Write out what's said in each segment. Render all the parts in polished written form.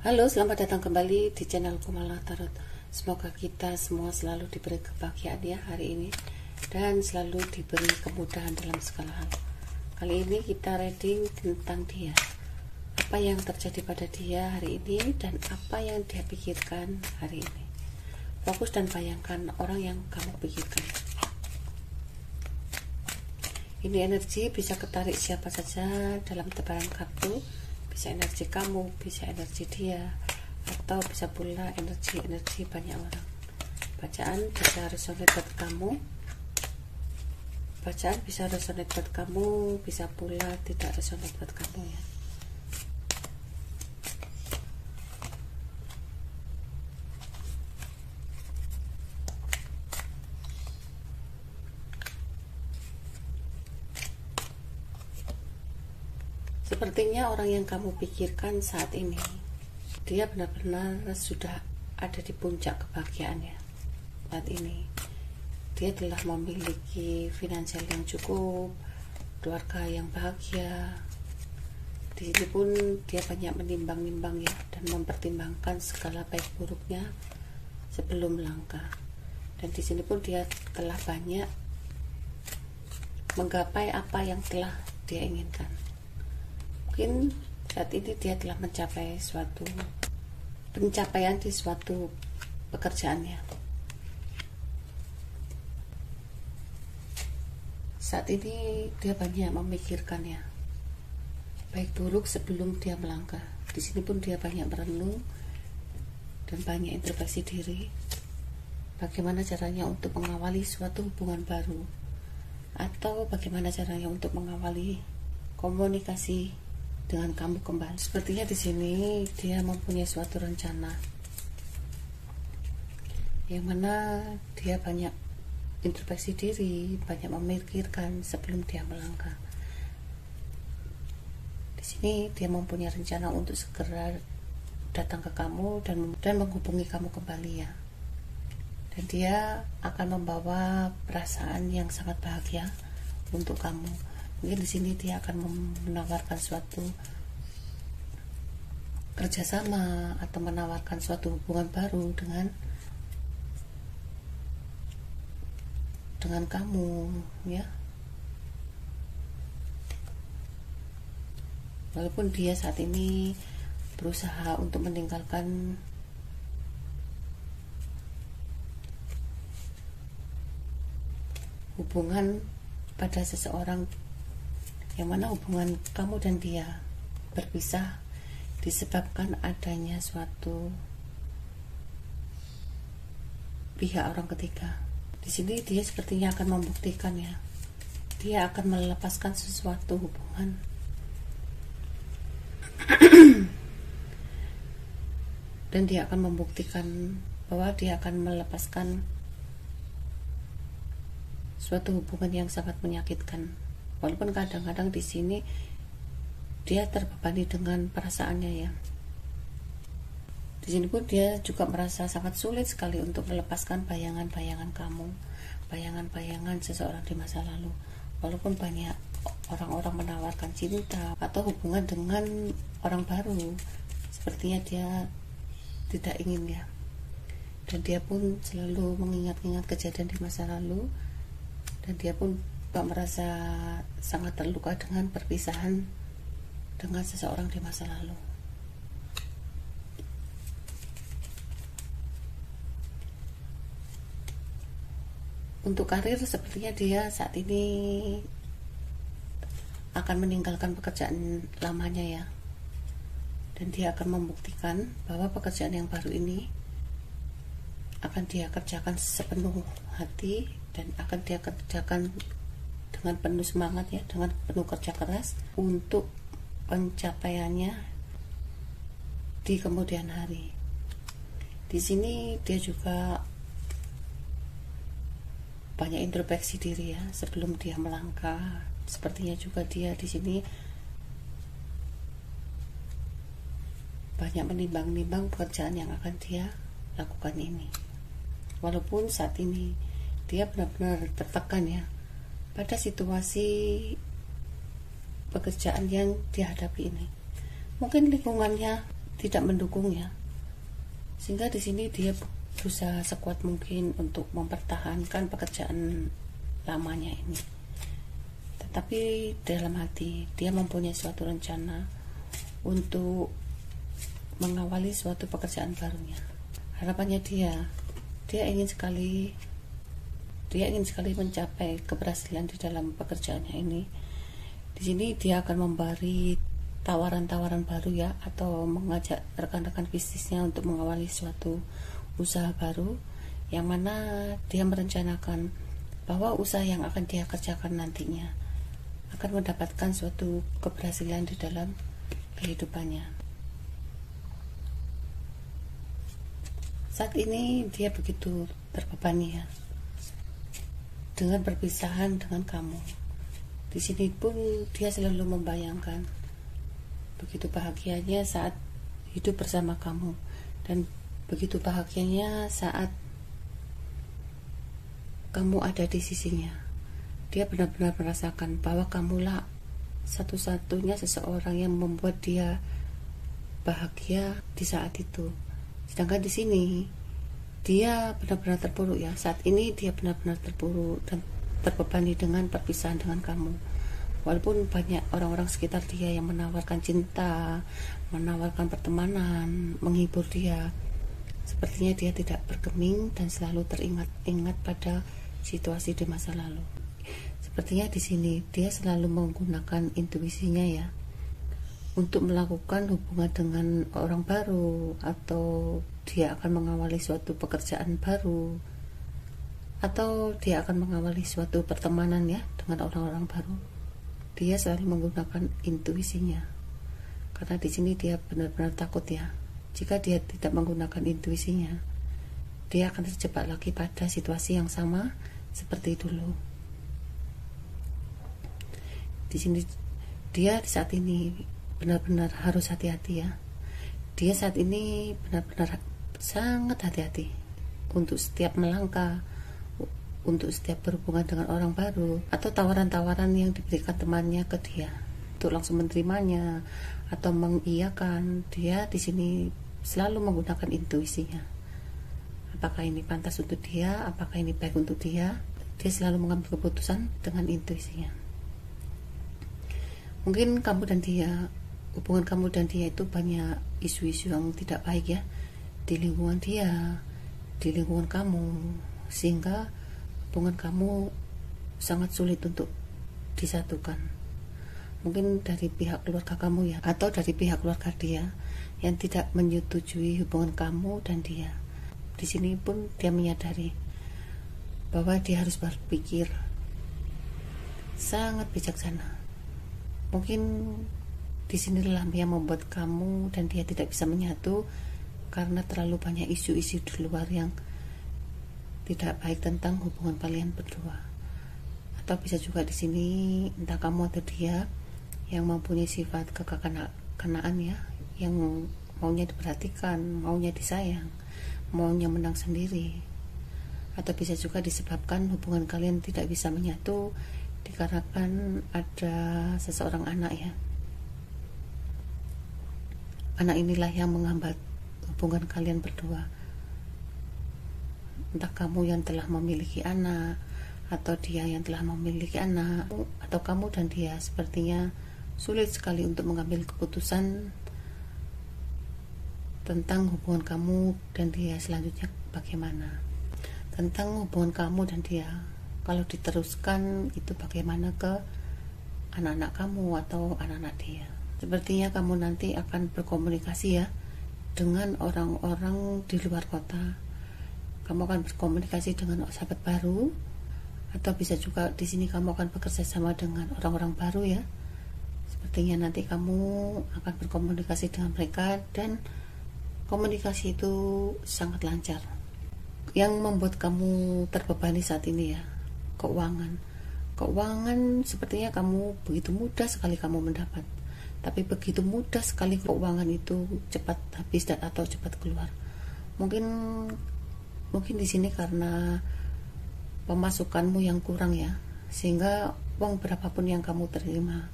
Halo, selamat datang kembali di channel Kumala Tarot. Semoga kita semua selalu diberi kebahagiaan ya hari ini, dan selalu diberi kemudahan dalam segala hal. Kali ini kita reading tentang dia. Apa yang terjadi pada dia hari ini dan apa yang dia pikirkan hari ini. Fokus dan bayangkan orang yang kamu pikirkan. Ini energi bisa ketarik siapa saja dalam tebaran kartu. Bisa energi kamu, bisa energi dia, atau bisa pula energi banyak orang. Bacaan bisa resonate buat kamu, bisa pula tidak resonate buat kamu ya. Sepertinya orang yang kamu pikirkan saat ini, dia benar-benar sudah ada di puncak kebahagiaannya. Saat ini, dia telah memiliki finansial yang cukup, keluarga yang bahagia. Di sini pun dia banyak menimbang-nimbang ya, dan mempertimbangkan segala baik buruknya sebelum melangkah. Dan di sini pun dia telah banyak menggapai apa yang telah dia inginkan. Mungkin saat ini dia telah mencapai suatu pencapaian di suatu pekerjaannya. Saat ini dia banyak memikirkannya, baik buruk sebelum dia melangkah. Di sini pun dia banyak merenung dan banyak introspeksi diri. Bagaimana caranya untuk mengawali suatu hubungan baru, atau bagaimana caranya untuk mengawali komunikasi dengan kamu kembali. Sepertinya di sini dia mempunyai suatu rencana yang mana dia banyak introspeksi diri, banyak memikirkan sebelum dia melangkah. Di sini dia mempunyai rencana untuk segera datang ke kamu dan menghubungi kamu kembali ya. Dan dia akan membawa perasaan yang sangat bahagia untuk kamu. Mungkin di sini dia akan menawarkan suatu kerjasama atau menawarkan suatu hubungan baru dengan kamu ya. Walaupun dia saat ini berusaha untuk meninggalkan hubungan pada seseorang, yang mana hubungan kamu dan dia berpisah disebabkan adanya suatu pihak orang ketiga. Di sini dia sepertinya akan membuktikan ya, dia akan melepaskan sesuatu hubungan dan dia akan membuktikan bahwa dia akan melepaskan suatu hubungan yang sangat menyakitkan. Walaupun kadang-kadang di sini dia terbebani dengan perasaannya ya. Di sini pun dia juga merasa sangat sulit sekali untuk melepaskan bayangan-bayangan kamu, bayangan-bayangan seseorang di masa lalu. Walaupun banyak orang-orang menawarkan cinta atau hubungan dengan orang baru, sepertinya dia tidak ingin ya. Dan dia pun selalu mengingat-ingat kejadian di masa lalu, dan dia pun merasa sangat terluka dengan perpisahan dengan seseorang di masa lalu. Untuk karir, sepertinya dia saat ini akan meninggalkan pekerjaan lamanya ya, dan dia akan membuktikan bahwa pekerjaan yang baru ini akan dia kerjakan sepenuh hati dan akan dia kerjakan dengan penuh semangat ya, dengan penuh kerja keras untuk pencapaiannya di kemudian hari. Di sini dia juga banyak introspeksi diri ya sebelum dia melangkah. Sepertinya juga dia di sini banyak menimbang-nimbang pekerjaan yang akan dia lakukan ini. Walaupun saat ini dia benar-benar tertekan ya pada situasi pekerjaan yang dihadapi ini. Mungkin lingkungannya tidak mendukung ya, sehingga di sini dia berusaha sekuat mungkin untuk mempertahankan pekerjaan lamanya ini. Tetapi dalam hati dia mempunyai suatu rencana untuk mengawali suatu pekerjaan barunya. Harapannya dia ingin sekali mencapai keberhasilan di dalam pekerjaannya ini. Di sini dia akan memberi tawaran-tawaran baru ya, atau mengajak rekan-rekan bisnisnya untuk mengawali suatu usaha baru, yang mana dia merencanakan bahwa usaha yang akan dia kerjakan nantinya akan mendapatkan suatu keberhasilan di dalam kehidupannya. Saat ini dia begitu terbebani ya, dengan perpisahan dengan kamu. Di sini pun dia selalu membayangkan begitu bahagianya saat hidup bersama kamu, dan begitu bahagianya saat kamu ada di sisinya. Dia benar-benar merasakan bahwa kamulah satu-satunya seseorang yang membuat dia bahagia di saat itu. Sedangkan di sini dia benar-benar terpuruk ya. Saat ini dia benar-benar terpuruk dan terbebani dengan perpisahan dengan kamu. Walaupun banyak orang-orang sekitar dia yang menawarkan cinta, menawarkan pertemanan, menghibur dia, sepertinya dia tidak bergeming dan selalu teringat-ingat pada situasi di masa lalu. Sepertinya di sini dia selalu menggunakan intuisinya ya, untuk melakukan hubungan dengan orang baru, atau dia akan mengawali suatu pekerjaan baru, atau dia akan mengawali suatu pertemanan ya dengan orang-orang baru. Dia selalu menggunakan intuisinya, karena di sini dia benar-benar takut ya. Jika dia tidak menggunakan intuisinya, dia akan terjebak lagi pada situasi yang sama seperti dulu. Di sini dia saat ini benar-benar harus hati-hati ya. Dia saat ini benar-benar sangat hati-hati untuk setiap melangkah, untuk setiap berhubungan dengan orang baru, atau tawaran-tawaran yang diberikan temannya ke dia, untuk langsung menerimanya atau mengiyakan. Dia di sini selalu menggunakan intuisinya. Apakah ini pantas untuk dia, apakah ini baik untuk dia. Dia selalu mengambil keputusan dengan intuisinya. Mungkin hubungan kamu dan dia itu banyak isu-isu yang tidak baik ya, di lingkungan dia, di lingkungan kamu, sehingga hubungan kamu sangat sulit untuk disatukan. Mungkin dari pihak keluarga kamu ya, atau dari pihak keluarga dia yang tidak menyetujui hubungan kamu dan dia. Di sini pun dia menyadari bahwa dia harus berpikir sangat bijaksana. Mungkin disinilah yang membuat kamu dan dia tidak bisa menyatu, karena terlalu banyak isu-isu di luar yang tidak baik tentang hubungan kalian berdua. Atau bisa juga di sini entah kamu atau dia yang mempunyai sifat kekanak-kanakan ya, yang maunya diperhatikan, maunya disayang, maunya menang sendiri. Atau bisa juga disebabkan hubungan kalian tidak bisa menyatu dikarenakan ada seseorang anak ya. Anak inilah yang menghambat hubungan kalian berdua. Entah kamu yang telah memiliki anak, atau dia yang telah memiliki anak, atau kamu dan dia sepertinya sulit sekali untuk mengambil keputusan tentang hubungan kamu dan dia selanjutnya bagaimana. Tentang hubungan kamu dan dia, kalau diteruskan itu bagaimana ke anak-anak kamu atau anak-anak dia. Sepertinya kamu nanti akan berkomunikasi ya dengan orang-orang di luar kota. Kamu akan berkomunikasi dengan sahabat baru, atau bisa juga di sini kamu akan bekerja sama dengan orang-orang baru ya. Sepertinya nanti kamu akan berkomunikasi dengan mereka, dan komunikasi itu sangat lancar. Yang membuat kamu terbebani saat ini ya, keuangan sepertinya kamu begitu mudah sekali kamu mendapat, tapi begitu mudah sekali keuangan itu cepat habis atau cepat keluar. Mungkin di sini karena pemasukanmu yang kurang ya, sehingga uang berapapun yang kamu terima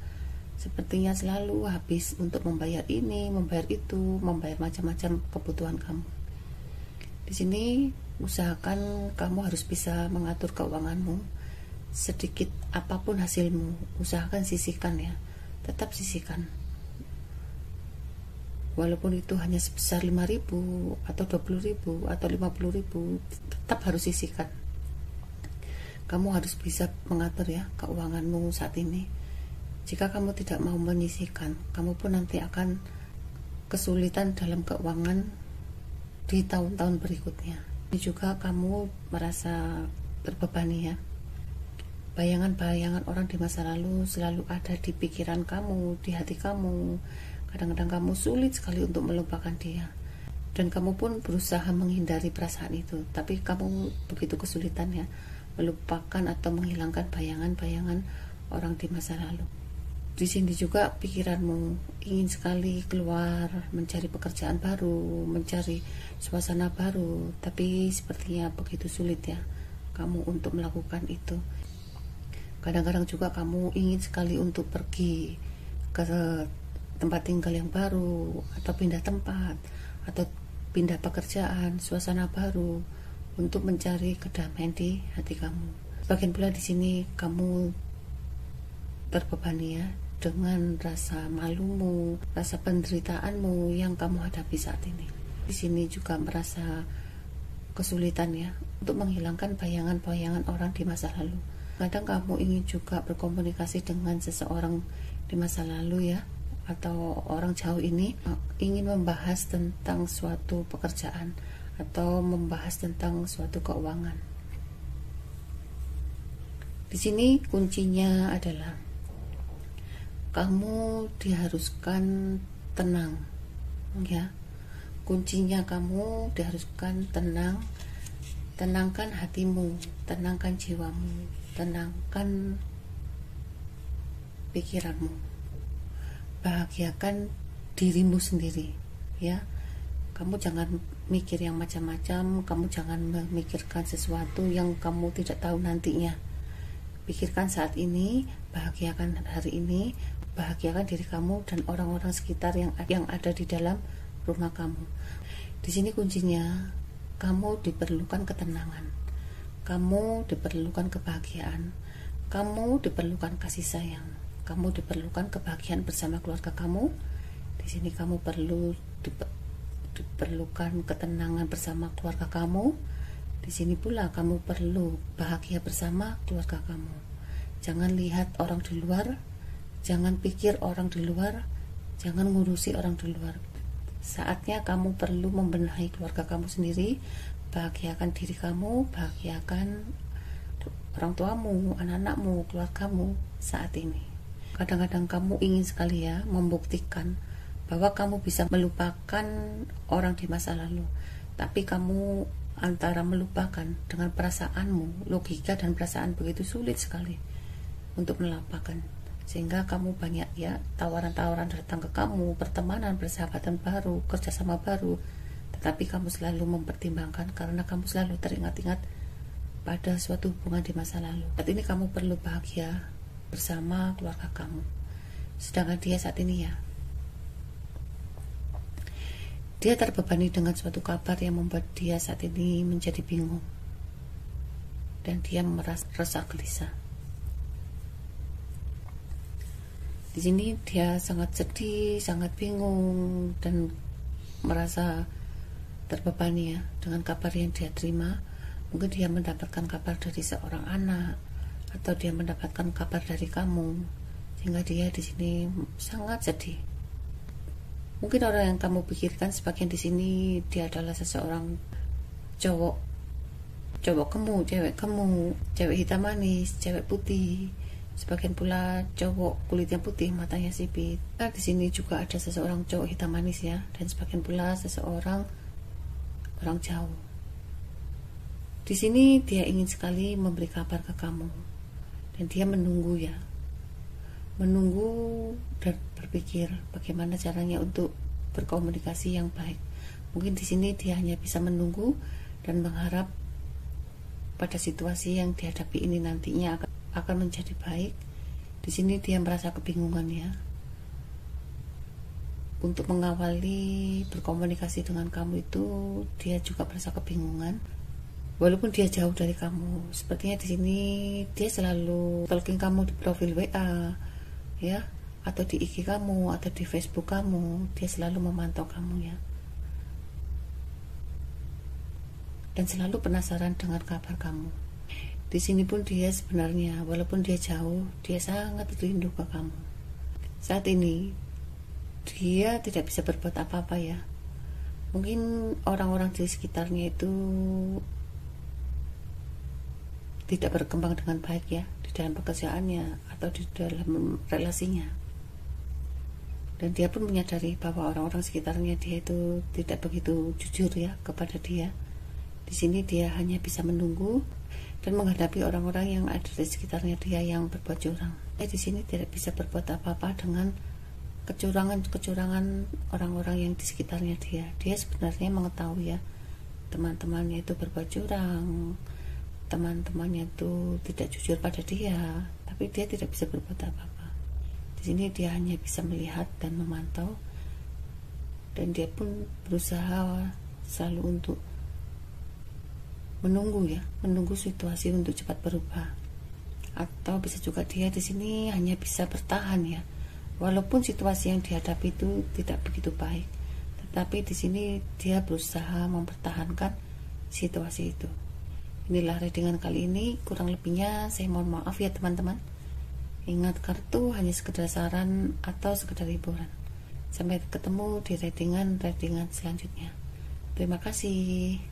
sepertinya selalu habis untuk membayar ini, membayar itu, membayar macam-macam kebutuhan kamu. Di sini usahakan kamu harus bisa mengatur keuanganmu. Sedikit apapun hasilmu, usahakan sisihkan ya. Tetap sisihkan. Walaupun itu hanya sebesar 5.000 atau 20.000 atau 50.000, tetap harus sisihkan. Kamu harus bisa mengatur ya keuanganmu saat ini. Jika kamu tidak mau menyisihkan, kamu pun nanti akan kesulitan dalam keuangan di tahun-tahun berikutnya. Ini juga kamu merasa terbebani ya. Bayangan-bayangan orang di masa lalu selalu ada di pikiran kamu, di hati kamu. Kadang-kadang kamu sulit sekali untuk melupakan dia, dan kamu pun berusaha menghindari perasaan itu, tapi kamu begitu kesulitan ya melupakan atau menghilangkan bayangan-bayangan orang di masa lalu. Di sini juga pikiranmu ingin sekali keluar, mencari pekerjaan baru, mencari suasana baru, tapi sepertinya begitu sulit ya kamu untuk melakukan itu. Kadang-kadang juga kamu ingin sekali untuk pergi ke tempat tinggal yang baru, atau pindah tempat, atau pindah pekerjaan, suasana baru, untuk mencari kedamaian di hati kamu. Sebagian pula di sini kamu terbebani ya dengan rasa malumu, rasa penderitaanmu yang kamu hadapi saat ini. Di sini juga merasa kesulitan ya untuk menghilangkan bayangan-bayangan orang di masa lalu. Kadang kamu ingin juga berkomunikasi dengan seseorang di masa lalu ya, atau orang jauh ini, ingin membahas tentang suatu pekerjaan atau membahas tentang suatu keuangan. Di sini kuncinya adalah kamu diharuskan tenang ya. Kuncinya kamu diharuskan tenang. Tenangkan hatimu, tenangkan jiwamu, tenangkan pikiranmu. Bahagiakan dirimu sendiri ya. Kamu jangan mikir yang macam-macam, kamu jangan memikirkan sesuatu yang kamu tidak tahu nantinya. Pikirkan saat ini, bahagiakan hari ini, bahagiakan diri kamu dan orang-orang sekitar yang ada di dalam rumah kamu. Di sini kuncinya, kamu diperlukan ketenangan, kamu diperlukan kebahagiaan, kamu diperlukan kasih sayang, kamu diperlukan kebahagiaan bersama keluarga kamu. Di sini kamu diperlukan ketenangan bersama keluarga kamu. Di sini pula kamu perlu bahagia bersama keluarga kamu. Jangan lihat orang di luar, jangan pikir orang di luar, jangan ngurusi orang di luar. Saatnya kamu perlu membenahi keluarga kamu sendiri. Bahagiakan diri kamu, bahagiakan orang tuamu, anak-anakmu, keluargamu saat ini. Kadang-kadang kamu ingin sekali ya membuktikan bahwa kamu bisa melupakan orang di masa lalu, tapi kamu antara melupakan dengan perasaanmu, logika dan perasaan begitu sulit sekali untuk melupakan, sehingga kamu banyak ya tawaran-tawaran datang ke kamu, pertemanan, persahabatan baru, kerjasama baru, tetapi kamu selalu mempertimbangkan karena kamu selalu teringat-ingat pada suatu hubungan di masa lalu. Saat ini kamu perlu bahagia bersama keluarga kamu, sedangkan dia saat ini ya, dia terbebani dengan suatu kabar yang membuat dia saat ini menjadi bingung dan dia merasa gelisah. Di sini dia sangat sedih, sangat bingung dan merasa terbebani ya dengan kabar yang dia terima. Mungkin dia mendapatkan kabar dari seorang anak atau dia mendapatkan kabar dari kamu, sehingga dia di sini sangat sedih. Mungkin orang yang kamu pikirkan sebagian di sini dia adalah seseorang cowok gemuk, cewek hitam manis, cewek putih. Sebagian pula cowok kulitnya putih, matanya sipit. Nah, di sini juga ada seseorang cowok hitam manis ya, dan sebagian pula seseorang orang jauh. Di sini dia ingin sekali memberi kabar ke kamu, dan dia menunggu ya, menunggu dan berpikir bagaimana caranya untuk berkomunikasi yang baik. Mungkin di sini dia hanya bisa menunggu dan mengharap pada situasi yang dihadapi ini nantinya akan menjadi baik, Di sini dia merasa kebingungan ya. Untuk mengawali berkomunikasi dengan kamu itu dia juga merasa kebingungan. Walaupun dia jauh dari kamu, sepertinya di sini dia selalu stalking kamu di profil WA, ya, atau di IG kamu, atau di Facebook kamu. Dia selalu memantau kamu ya. Dan selalu penasaran dengan kabar kamu. Di sini pun dia sebenarnya, walaupun dia jauh, dia sangat rindu ke kamu. Saat ini dia tidak bisa berbuat apa-apa ya. Mungkin orang-orang di sekitarnya itu tidak berkembang dengan baik ya, di dalam pekerjaannya atau di dalam relasinya. Dan dia pun menyadari bahwa orang-orang sekitarnya dia itu tidak begitu jujur ya kepada dia. Di sini dia hanya bisa menunggu dan menghadapi orang-orang yang ada di sekitarnya dia yang berbuat curang. Di sini tidak bisa berbuat apa-apa dengan kecurangan orang-orang yang di sekitarnya dia. Dia sebenarnya mengetahui ya, teman-temannya itu berbuat curang, teman-temannya itu tidak jujur pada dia, tapi dia tidak bisa berbuat apa-apa. Di sini dia hanya bisa melihat dan memantau, dan dia pun berusaha selalu untuk menunggu situasi untuk cepat berubah. Atau bisa juga dia di sini hanya bisa bertahan ya, walaupun situasi yang dihadapi itu tidak begitu baik, tetapi di sini dia berusaha mempertahankan situasi itu. Inilah readingan kali ini, kurang lebihnya saya mohon maaf ya teman-teman. Ingat, kartu hanya sekedar saran atau sekedar hiburan. Sampai ketemu di readingan selanjutnya. Terima kasih.